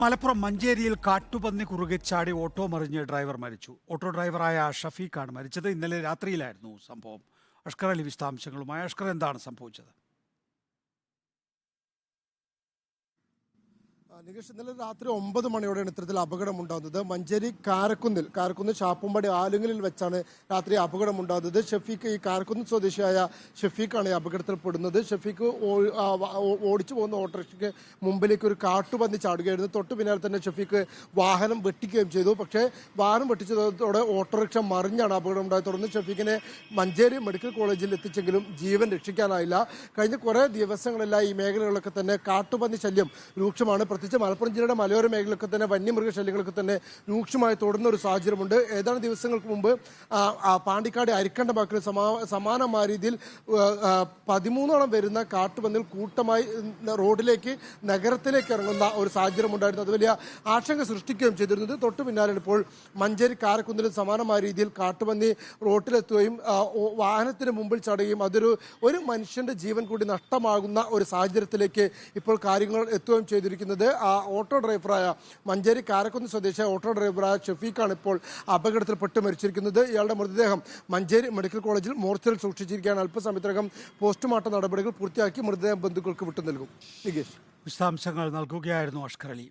മലപ്പുറം മഞ്ചേരിയിൽ കാട്ടുപന്നി കുറുകെ ചാടി ഓട്ടോ മറിഞ്ഞ് ഡ്രൈവർ മരിച്ചു. ഓട്ടോ ഡ്രൈവറായ ഷഫീഖാണ് മരിച്ചത്. ഇന്നലെ രാത്രിയിലായിരുന്നു സംഭവം. അഷ്കർ അലി വിശദാംശങ്ങളുമായി. അഷ്കർ, എന്താണ് സംഭവിച്ചത്? നികേഷ്, ഇന്നലെ രാത്രി 9 മണിയോടെയാണ് ഇത്തരത്തിൽ അപകടമുണ്ടാകുന്നത്. മഞ്ചേരി കാരക്കുന്ന് ഷാപ്പുംപടി ആലുങ്ങലിൽ വെച്ചാണ് രാത്രി അപകടമുണ്ടാകുന്നത്. ഷഫീഖ്, ഈ കാരക്കുന്ന് സ്വദേശിയായ ഷഫീഖാണ് ഈ അപകടത്തിൽപ്പെടുന്നത്. ഷഫീഖ് ഓടിച്ചു പോകുന്ന ഓട്ടോറിക്ഷയ്ക്ക് മുമ്പിലേക്ക് ഒരു കാട്ടുപന്നി ചാടുകയായിരുന്നു. തൊട്ടു പിന്നാലെ തന്നെ ഷഫീഖ് വാഹനം വെട്ടിക്കുകയും ചെയ്തു. പക്ഷേ വാഹനം വെട്ടിച്ചതോടെ ഓട്ടോറിക്ഷ മറിഞ്ഞാണ് അപകടം ഉണ്ടായത്. തുടർന്ന് ഷഫീഖിനെ മഞ്ചേരി മെഡിക്കൽ കോളേജിൽ എത്തിച്ചെങ്കിലും ജീവൻ രക്ഷിക്കാനായില്ല. കഴിഞ്ഞ കുറേ ദിവസങ്ങളിലായി ഈ മേഖലകളിലൊക്കെ തന്നെ കാട്ടുപന്നി ശല്യം രൂക്ഷമാണ്. പ്രത്യേകിച്ച് മലപ്പുറം ജില്ലയുടെ മലയോര മേഖലയൊക്കെ തന്നെ വന്യമൃഗശല്യങ്ങളൊക്കെ തന്നെ രൂക്ഷമായി തുടരുന്ന ഒരു സാഹചര്യമുണ്ട്. ഏതാനും ദിവസങ്ങൾക്ക് മുമ്പ് പാണ്ടിക്കാട് അരിക്കണ്ട ബാക്കിൽ സമാനമായ രീതിയിൽ 13ഓളം വരുന്ന കാട്ടുപന്നികൾ കൂട്ടമായി റോഡിലേക്ക് നഗരത്തിലേക്ക് ഇറങ്ങുന്ന ഒരു സാഹചര്യം ഉണ്ടായിരുന്നു. അത് വലിയ ആശങ്ക സൃഷ്ടിക്കുകയും ചെയ്തിരുന്നത്. തൊട്ടു പിന്നാലെ ഇപ്പോൾ മഞ്ചേരി കാരക്കുന്നിലും സമാനമായ രീതിയിൽ കാട്ടുപന്നി റോഡിലെത്തുകയും വാഹനത്തിന് മുമ്പിൽ ചാടുകയും ഒരു മനുഷ്യന്റെ ജീവൻ കൂടി നഷ്ടമാകുന്ന ഒരു സാഹചര്യത്തിലേക്ക് ഇപ്പോൾ കാര്യങ്ങൾ എത്തുകയും ചെയ്തിരിക്കുന്നത്. ഓട്ടോ ഡ്രൈവറായ മഞ്ചേരി കാരക്കുന്ന് സ്വദേശിയായ ഓട്ടോ ഡ്രൈവറായ ഷഫീഖാണ് ഇപ്പോൾ അപകടത്തിൽപ്പെട്ട് മരിച്ചിരിക്കുന്നത്. ഇയാളുടെ മൃതദേഹം മഞ്ചേരി മെഡിക്കൽ കോളേജിൽ മോർച്ചറിൽ സൂക്ഷിച്ചിരിക്കുകയാണ്. അല്പസമയത്തിനകം പോസ്റ്റ്മോർട്ടം നടപടികൾ പൂർത്തിയാക്കി മൃതദേഹം ബന്ധുക്കൾക്ക് വിട്ടു നൽകും. നികേഷ്, വിശദാംശങ്ങൾ നൽകുകയായിരുന്നു അഷ്കർ അലി.